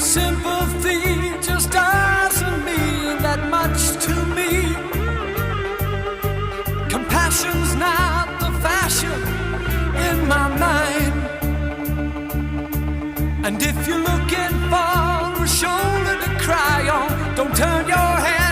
Sympathy just doesn't mean that much to me. Compassion's not the fashion in my mind. And if you're looking for a shoulder to cry on, don't turn your head